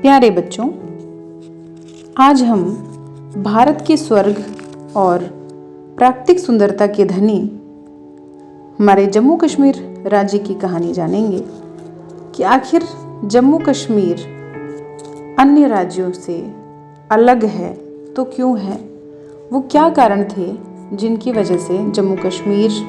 प्यारे बच्चों, आज हम भारत के स्वर्ग और प्राकृतिक सुंदरता के धनी हमारे जम्मू कश्मीर राज्य की कहानी जानेंगे कि आखिर जम्मू कश्मीर अन्य राज्यों से अलग है तो क्यों है। वो क्या कारण थे जिनकी वजह से जम्मू कश्मीर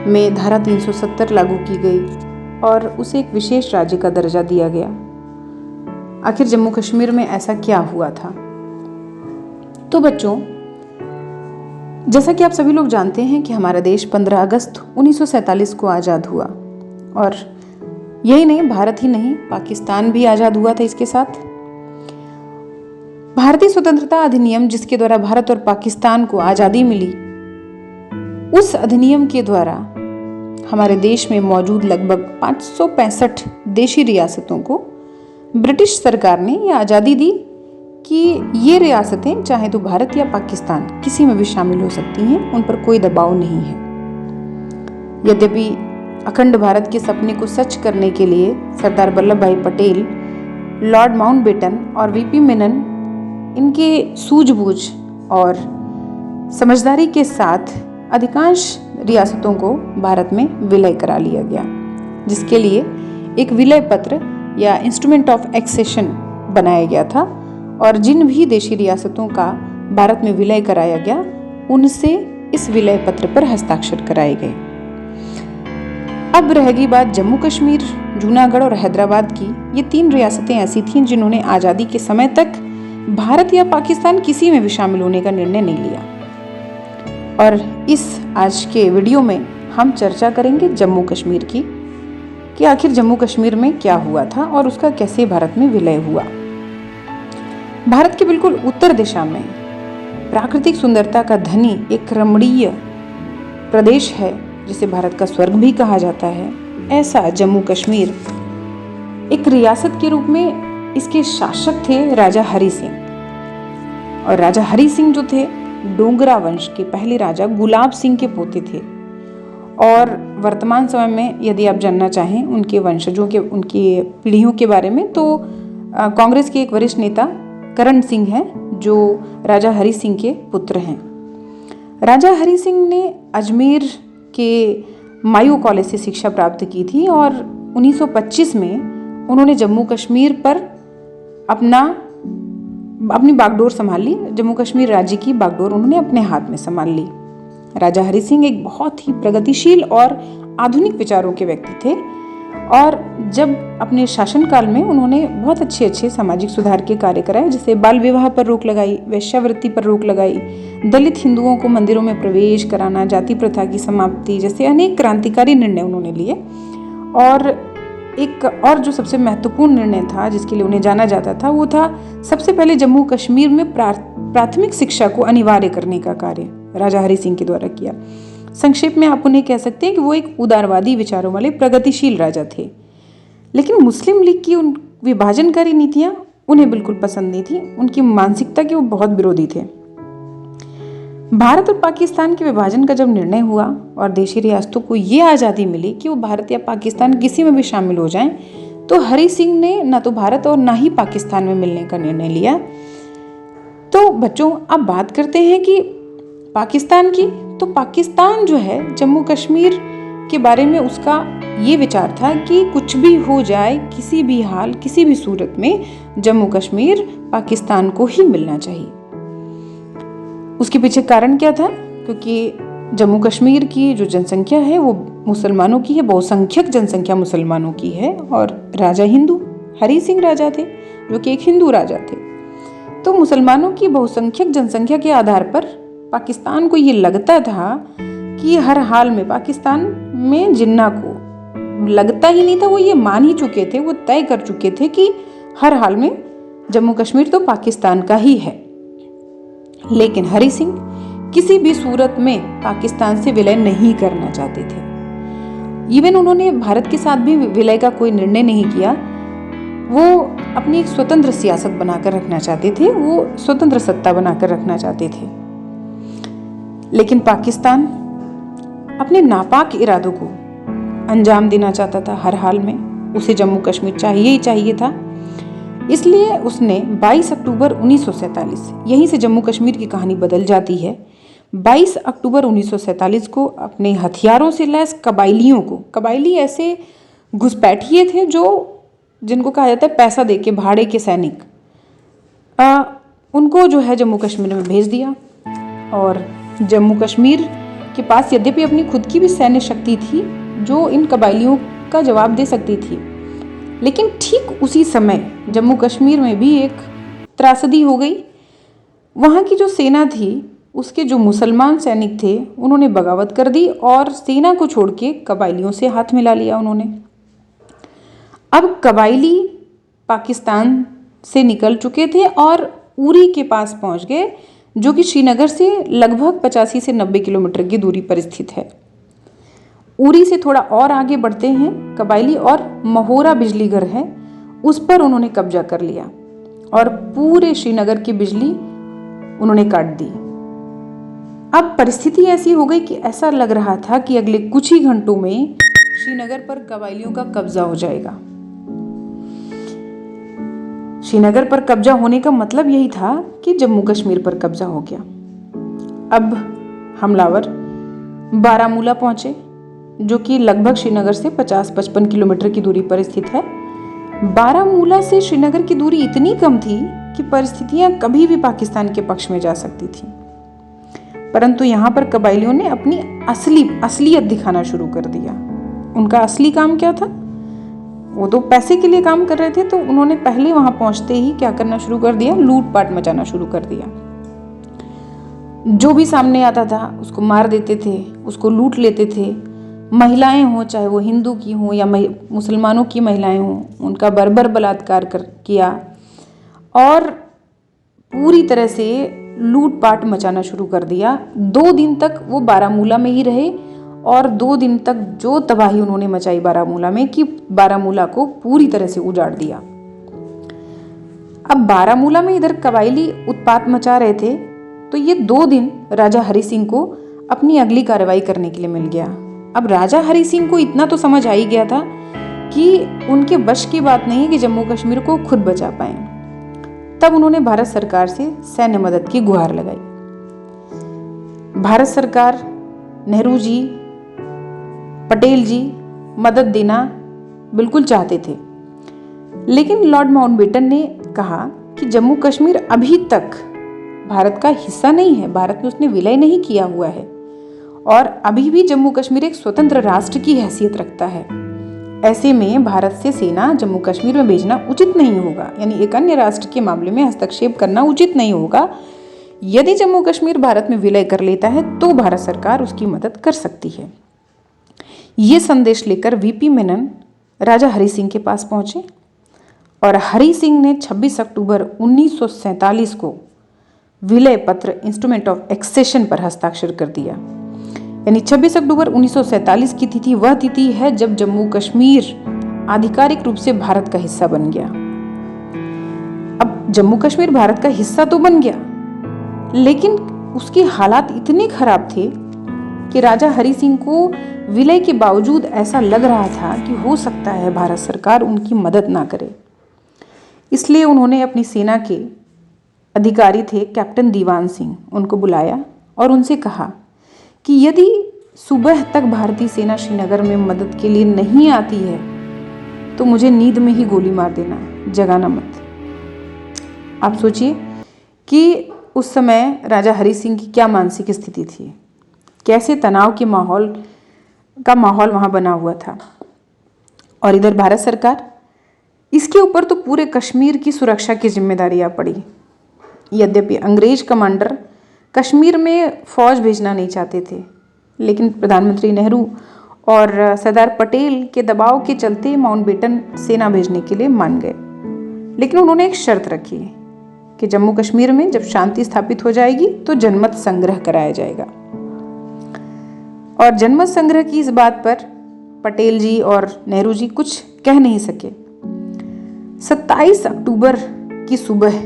में धारा 370 लागू की गई और उसे एक विशेष राज्य का दर्जा दिया गया। आखिर जम्मू कश्मीर में ऐसा क्या हुआ था। तो बच्चों, जैसा कि आप सभी लोग जानते हैं कि हमारा देश 15 अगस्त 1947 को आज़ाद हुआ, और यही नहीं, भारत ही नहीं, पाकिस्तान भी आज़ाद हुआ था। इसके साथ भारतीय स्वतंत्रता अधिनियम, जिसके द्वारा भारत और पाकिस्तान को आज़ादी मिली, उस अधिनियम के द्वारा हमारे देश में मौजूद लगभग 565 देशी रियासतों को ब्रिटिश सरकार ने यह आज़ादी दी कि ये रियासतें चाहे तो भारत या पाकिस्तान किसी में भी शामिल हो सकती हैं, उन पर कोई दबाव नहीं है। यद्यपि अखंड भारत के सपने को सच करने के लिए सरदार वल्लभ भाई पटेल, लॉर्ड माउंटबेटन और वीपी मेनन, इनके सूझबूझ और समझदारी के साथ अधिकांश रियासतों को भारत में विलय करा लिया गया, जिसके लिए एक विलय पत्र या इंस्ट्रूमेंट ऑफ एक्सेशन बनाया गया था। और जिन भी देशी रियासतों का भारत में विलय कराया गया, उनसे इस विलय पत्र पर हस्ताक्षर कराए गए। अब रह गई बात जम्मू कश्मीर, जूनागढ़ और हैदराबाद की। ये 3 रियासतें ऐसी थीं जिन्होंने आज़ादी के समय तक भारत या पाकिस्तान किसी में भी शामिल होने का निर्णय नहीं लिया। और इस आज के वीडियो में हम चर्चा करेंगे जम्मू कश्मीर की, कि आखिर जम्मू कश्मीर में क्या हुआ था और उसका कैसे भारत में विलय हुआ। भारत के बिल्कुल उत्तर दिशा में प्राकृतिक सुंदरता का धनी एक रमणीय प्रदेश है, जिसे भारत का स्वर्ग भी कहा जाता है। ऐसा जम्मू कश्मीर एक रियासत के रूप में इसके शासक थे राजा हरि सिंह। और राजा हरि सिंह जो थे, डोगरा वंश के पहले राजा गुलाब सिंह के पोते थे। और वर्तमान समय में यदि आप जानना चाहें उनके वंशजों के, उनकी पीढ़ियों के बारे में, तो कांग्रेस के एक वरिष्ठ नेता करण सिंह हैं, जो राजा हरि सिंह के पुत्र हैं। राजा हरि सिंह ने अजमेर के मायू कॉलेज से शिक्षा प्राप्त की थी और 1925 में उन्होंने जम्मू कश्मीर पर अपनी बागडोर संभाल ली। जम्मू कश्मीर राज्य की बागडोर उन्होंने अपने हाथ में संभाल ली। राजा हरि सिंह एक बहुत ही प्रगतिशील और आधुनिक विचारों के व्यक्ति थे, और जब अपने शासनकाल में उन्होंने बहुत अच्छे सामाजिक सुधार के कार्य कराए, जैसे बाल विवाह पर रोक लगाई, वेश्यावृत्ति पर रोक लगाई, दलित हिंदुओं को मंदिरों में प्रवेश कराना, जाति प्रथा की समाप्ति, जैसे अनेक क्रांतिकारी निर्णय उन्होंने लिए। और एक और जो सबसे महत्वपूर्ण निर्णय था, जिसके लिए उन्हें जाना जाता था, वो था सबसे पहले जम्मू कश्मीर में प्राथमिक शिक्षा को अनिवार्य करने का कार्य राजा हरि सिंह के द्वारा किया। संक्षेप में आप उन्हें कह सकते हैं कि वो एक उदारवादी विचारों वाले प्रगतिशील राजा थे। लेकिन मुस्लिम लीग की उन विभाजनकारी नीतियां उन्हें बिल्कुल पसंद नहीं थी। उनकी मानसिकता के वो बहुत विरोधी थे। भारत और पाकिस्तान के विभाजन का जब निर्णय हुआ और देशी रियासतों को ये आज़ादी मिली कि वो भारत या पाकिस्तान किसी में भी शामिल हो जाएं, तो हरि सिंह ने न तो भारत और ना ही पाकिस्तान में मिलने का निर्णय लिया। तो बच्चों, अब बात करते हैं कि पाकिस्तान की। तो पाकिस्तान जो है, जम्मू कश्मीर के बारे में उसका ये विचार था कि कुछ भी हो जाए, किसी भी हाल, किसी भी सूरत में जम्मू कश्मीर पाकिस्तान को ही मिलना चाहिए। उसके पीछे कारण क्या था? क्योंकि जम्मू कश्मीर की जो जनसंख्या है वो मुसलमानों की है, बहुसंख्यक जनसंख्या मुसलमानों की है, और राजा हिंदू, हरि सिंह राजा थे जो कि एक हिंदू राजा थे। तो मुसलमानों की बहुसंख्यक जनसंख्या के आधार पर पाकिस्तान को ये लगता था कि हर हाल में पाकिस्तान में जिन्ना को लगता ही नहीं था, वो ये मान ही चुके थे, वो तय कर चुके थे कि हर हाल में जम्मू कश्मीर तो पाकिस्तान का ही है। लेकिन हरि सिंह किसी भी सूरत में पाकिस्तान से विलय नहीं करना चाहते थे। इवन उन्होंने भारत के साथ भी विलय का कोई निर्णय नहीं किया। वो अपनी एक स्वतंत्र सियासत बनाकर रखना चाहते थे, वो स्वतंत्र सत्ता बनाकर रखना चाहते थे। लेकिन पाकिस्तान अपने नापाक इरादों को अंजाम देना चाहता था हर हाल में। उसे जम्मू कश्मीर चाहिए ही चाहिए था। इसलिए उसने 22 अक्टूबर 1947, यहीं से जम्मू कश्मीर की कहानी बदल जाती है। 22 अक्टूबर 1947 को अपने हथियारों से लैस कबाइलियों को, कबाइली ऐसे घुसपैठिए थे जो जिनको कहा जाता है पैसा दे के भाड़े के सैनिक, उनको जो है जम्मू कश्मीर में भेज दिया। और जम्मू कश्मीर के पास यद्यपि अपनी खुद की भी सैन्य शक्ति थी जो इन कबाइलियों का जवाब दे सकती थी, लेकिन ठीक उसी समय जम्मू कश्मीर में भी एक त्रासदी हो गई। वहाँ की जो सेना थी, उसके जो मुसलमान सैनिक थे, उन्होंने बगावत कर दी और सेना को छोड़ के कबाइलियों से हाथ मिला लिया उन्होंने। अब कबाइली पाकिस्तान से निकल चुके थे और उरी के पास पहुंच गए, जो कि श्रीनगर से लगभग 85 से 90 किलोमीटर की दूरी पर स्थित है। उरी से थोड़ा और आगे बढ़ते हैं कबाइली और महोरा बिजली घर है, उस पर उन्होंने कब्जा कर लिया और पूरे श्रीनगर की बिजली उन्होंने काट दी। अब परिस्थिति ऐसी हो गई कि ऐसा लग रहा था कि अगले कुछ ही घंटों में श्रीनगर पर कबाइलियों का कब्जा हो जाएगा। श्रीनगर पर कब्जा होने का मतलब यही था कि जम्मू कश्मीर पर कब्जा हो गया। अब हमलावर बारामूला पहुंचे, जो कि लगभग श्रीनगर से 50-55 किलोमीटर की दूरी पर स्थित है। बारामूला से श्रीनगर की दूरी इतनी कम थी कि परिस्थितियां कभी भी पाकिस्तान के पक्ष में जा सकती थी, परंतु यहाँ पर कबाइलियों ने अपनी असलियत दिखाना शुरू कर दिया। उनका असली काम क्या था? वो तो पैसे के लिए काम कर रहे थे, तो उन्होंने पहले वहां पहुंचते ही क्या करना शुरू कर दिया? लूटपाट मचाना शुरू कर दिया। जो भी सामने आता था उसको मार देते थे, उसको लूट लेते थे। महिलाएं हों, चाहे वो हिंदू की हों या मुसलमानों की महिलाएं हों, उनका बर्बर बलात्कार किया और पूरी तरह से लूटपाट मचाना शुरू कर दिया। 2 दिन तक वो बारामूला में ही रहे और 2 दिन तक जो तबाही उन्होंने मचाई बारामूला में कि बारामूला को पूरी तरह से उजाड़ दिया। अब बारामूला में इधर कबाइली उत्पात मचा रहे थे, तो ये 2 दिन राजा हरि सिंह को अपनी अगली कार्रवाई करने के लिए मिल गया। अब राजा हरि सिंह को इतना तो समझ आ ही गया था कि उनके वश की बात नहीं है कि जम्मू कश्मीर को खुद बचा पाए। तब उन्होंने भारत सरकार से सैन्य मदद की गुहार लगाई। भारत सरकार, नेहरू जी, पटेल जी मदद देना बिल्कुल चाहते थे, लेकिन लॉर्ड माउंटबेटन ने कहा कि जम्मू कश्मीर अभी तक भारत का हिस्सा नहीं है, भारत में उसने विलय नहीं किया हुआ है और अभी भी जम्मू कश्मीर एक स्वतंत्र राष्ट्र की हैसियत रखता है। ऐसे में भारत से सेना जम्मू कश्मीर में भेजना उचित नहीं होगा, यानी एक अन्य राष्ट्र के मामले में हस्तक्षेप करना उचित नहीं होगा। यदि जम्मू कश्मीर भारत में विलय कर लेता है तो भारत सरकार उसकी मदद कर सकती है। ये संदेश लेकर वीपी मेनन राजा हरि सिंह के पास पहुंचे और हरि सिंह ने 26 अक्टूबर 1947 को विलय पत्र इंस्ट्रूमेंट ऑफ एक्सेशन पर हस्ताक्षर कर दिया। यानी 26 अक्टूबर 1947 की तिथि वह तिथि है जब जम्मू कश्मीर आधिकारिक रूप से भारत का हिस्सा बन गया। अब जम्मू कश्मीर भारत का हिस्सा तो बन गया, लेकिन उसके हालात इतने खराब थे कि राजा हरि सिंह को विलय के बावजूद ऐसा लग रहा था कि हो सकता है भारत सरकार उनकी मदद ना करे। इसलिए उन्होंने अपनी सेना के अधिकारी थे कैप्टन दीवान सिंह, उनको बुलाया और उनसे कहा कि यदि सुबह तक भारतीय सेना श्रीनगर में मदद के लिए नहीं आती है तो मुझे नींद में ही गोली मार देना, जगाना मत। आप सोचिए कि उस समय राजा हरि सिंह की क्या मानसिक स्थिति थी, कैसे तनाव के माहौल वहाँ बना हुआ था। और इधर भारत सरकार, इसके ऊपर तो पूरे कश्मीर की सुरक्षा की जिम्मेदारी आ पड़ी। यद्यपि अंग्रेज कमांडर कश्मीर में फौज भेजना नहीं चाहते थे, लेकिन प्रधानमंत्री नेहरू और सरदार पटेल के दबाव के चलते माउंटबेटन सेना भेजने के लिए मान गए। लेकिन उन्होंने एक शर्त रखी कि जम्मू कश्मीर में जब शांति स्थापित हो जाएगी तो जनमत संग्रह कराया जाएगा। और जनमत संग्रह की इस बात पर पटेल जी और नेहरू जी कुछ कह नहीं सके। 27 अक्टूबर की सुबह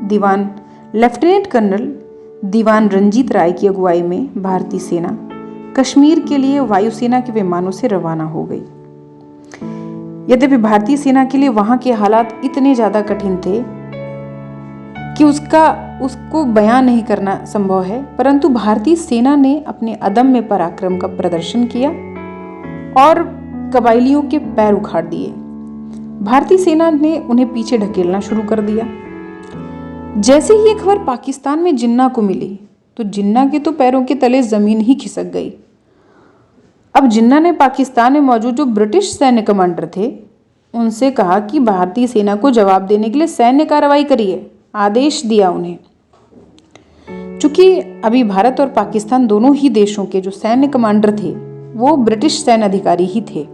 दीवान लेफ्टिनेंट कर्नल दीवान रंजीत राय की अगुवाई में भारतीय सेना कश्मीर के लिए वायुसेना के विमानों से रवाना हो गई। यद्यपि भारतीय सेना के लिए वहां के हालात इतने ज्यादा कठिन थे कि उसको बयां नहीं करना संभव है, परंतु भारतीय सेना ने अपने अदम्य पराक्रम का प्रदर्शन किया और कबायलियों के पैर उखाड़ दिए। भारतीय सेना ने उन्हें पीछे ढकेलना शुरू कर दिया। जैसे ही ये खबर पाकिस्तान में जिन्ना को मिली तो जिन्ना के तो पैरों के तले जमीन ही खिसक गई। अब जिन्ना ने पाकिस्तान में मौजूद जो ब्रिटिश सैन्य कमांडर थे उनसे कहा कि भारतीय सेना को जवाब देने के लिए सैन्य कार्रवाई करिए, आदेश दिया उन्हें। चूंकि अभी भारत और पाकिस्तान दोनों ही देशों के जो सैन्य कमांडर थे वो ब्रिटिश सैन्य अधिकारी ही थे,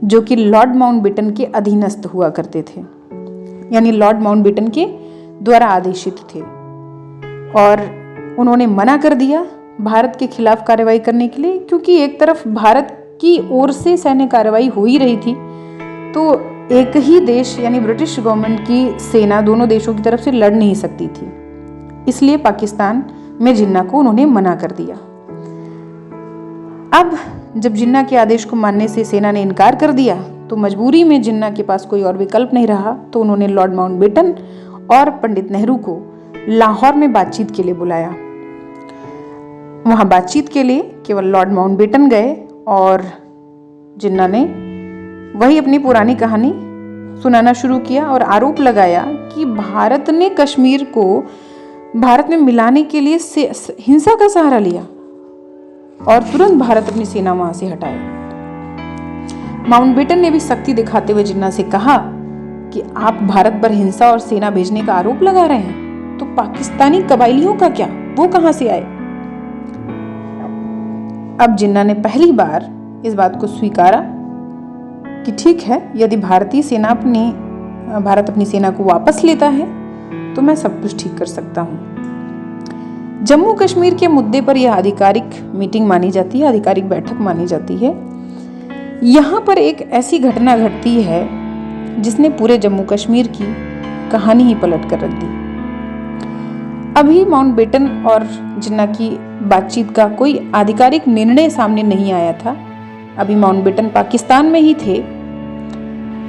जो कि लॉर्ड माउंटबेटन के अधीनस्थ हुआ करते थे, यानी लॉर्ड माउंटबेटन के द्वारा आदेशित थे। और उन्होंने मना कर दिया भारत के खिलाफ कार्रवाई करने के लिए, क्योंकि एक तरफ भारत की ओर से सैन्य कार्रवाई हो ही रही थी, तो एक ही देश यानी ब्रिटिश गवर्नमेंट की सेना दोनों देशों की तरफ से लड़ नहीं सकती थी। इसलिए पाकिस्तान में जिन्ना को उन्होंने मना कर दिया। अब जब जिन्ना के आदेश को मानने से सेना ने इनकार कर दिया तो मजबूरी में जिन्ना के पास कोई और विकल्प नहीं रहा, तो उन्होंने लॉर्ड माउंटबेटन और पंडित नेहरू को लाहौर में बातचीत के लिए बुलाया। वहां बातचीत के लिए केवल लॉर्ड माउंटबेटन गए और जिन्ना ने वही अपनी पुरानी कहानी सुनाना शुरू किया और आरोप लगाया कि भारत ने कश्मीर को भारत में मिलाने के लिए हिंसा का सहारा लिया और तुरंत भारत अपनी सेना वहां से हटाए। माउंटबेटन ने भी सख्ती दिखाते हुए जिन्ना से कहा कि आप भारत पर हिंसा और सेना भेजने का आरोप लगा रहे हैं, तो पाकिस्तानी कबायलियों का क्या, वो कहां से आए? अब जिन्ना ने पहली बार इस बात को स्वीकारा कि ठीक है, यदि भारत अपनी सेना को वापस लेता है तो मैं सब कुछ ठीक कर सकता हूं। जम्मू कश्मीर के मुद्दे पर यह आधिकारिक मीटिंग मानी जाती है, आधिकारिक बैठक मानी जाती है। यहाँ पर एक ऐसी घटना घटती है जिसने पूरे जम्मू कश्मीर की कहानी ही पलट कर रख दी। अभी माउंटबेटन और जिन्ना की बातचीत का कोई आधिकारिक निर्णय सामने नहीं आया था, अभी माउंटबेटन पाकिस्तान में ही थे।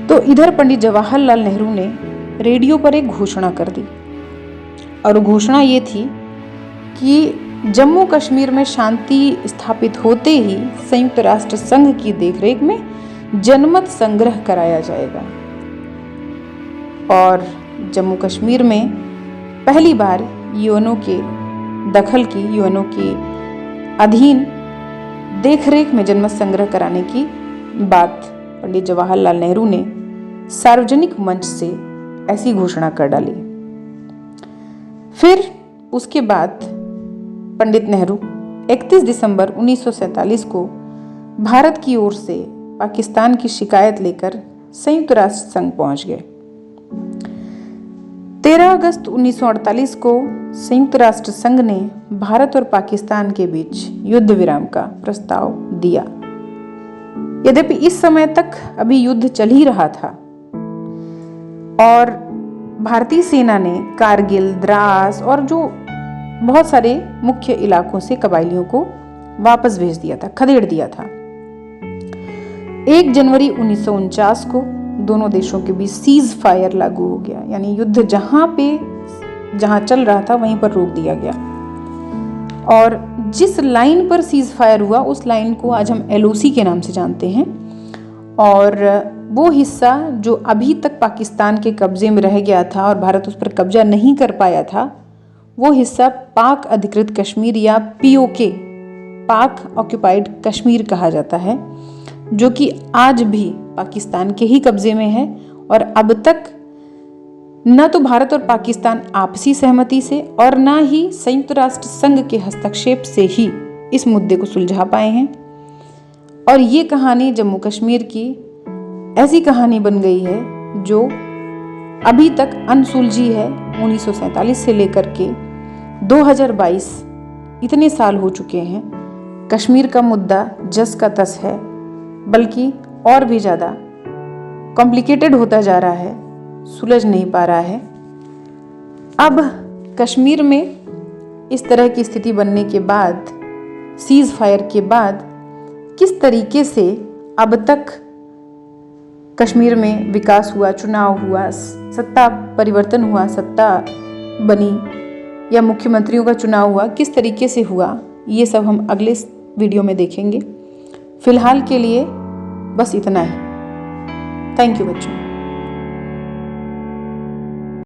तो इधर पंडित जवाहरलाल नेहरू ने रेडियो पर एक घोषणा कर दी और घोषणा ये थी कि जम्मू कश्मीर में शांति स्थापित होते ही संयुक्त राष्ट्र संघ की देखरेख में जनमत संग्रह कराया जाएगा और जम्मू कश्मीर में पहली बार यूएनओ के दखल की, यूएनओ के अधीन देखरेख में जनमत संग्रह कराने की बात पंडित जवाहरलाल नेहरू ने सार्वजनिक मंच से ऐसी घोषणा कर डाली। फिर उसके बाद पंडित नेहरू 31 दिसंबर 1947 को भारत की ओर से पाकिस्तान की शिकायत लेकर संयुक्त राष्ट्र संघ पहुंच गए। 13 अगस्त 1948 को संयुक्त राष्ट्र संघ ने भारत और पाकिस्तान के बीच युद्ध विराम का प्रस्ताव दिया। यद्यपि इस समय तक अभी युद्ध चल ही रहा था और भारतीय सेना ने कारगिल, द्रास और जो बहुत सारे मुख्य इलाकों से कबायलियों को वापस भेज दिया था, खदेड़ दिया था। 1 जनवरी 1949 को दोनों देशों के बीच सीज फायर लागू हो गया, यानी युद्ध जहां चल रहा था वहीं पर रोक दिया गया। और जिस लाइन पर सीज फायर हुआ उस लाइन को आज हम LOC के नाम से जानते हैं। और वो हिस्सा जो अभी तक पाकिस्तान के कब्जे में रह गया था और भारत उस पर कब्जा नहीं कर पाया था, वो हिस्सा पाक अधिकृत कश्मीर या POK, पाक ऑक्युपाइड कश्मीर कहा जाता है, जो कि आज भी पाकिस्तान के ही कब्जे में है। और अब तक न तो भारत और पाकिस्तान आपसी सहमति से और न ही संयुक्त राष्ट्र संघ के हस्तक्षेप से ही इस मुद्दे को सुलझा पाए हैं। और ये कहानी जम्मू कश्मीर की ऐसी कहानी बन गई है जो अभी तक अनसुलझी है। 1947 से लेकर के 2022 इतने साल हो चुके हैं, कश्मीर का मुद्दा जस का तस है, बल्कि और भी ज़्यादा कॉम्प्लिकेटेड होता जा रहा है, सुलझ नहीं पा रहा है। अब कश्मीर में इस तरह की स्थिति बनने के बाद, सीज फायर के बाद, किस तरीके से अब तक कश्मीर में विकास हुआ, चुनाव हुआ, सत्ता परिवर्तन हुआ, सत्ता बनी या मुख्यमंत्रियों का चुनाव हुआ, किस तरीके से हुआ, ये सब हम अगले वीडियो में देखेंगे। फिलहाल के लिए बस इतना ही। थैंक यू बच्चों।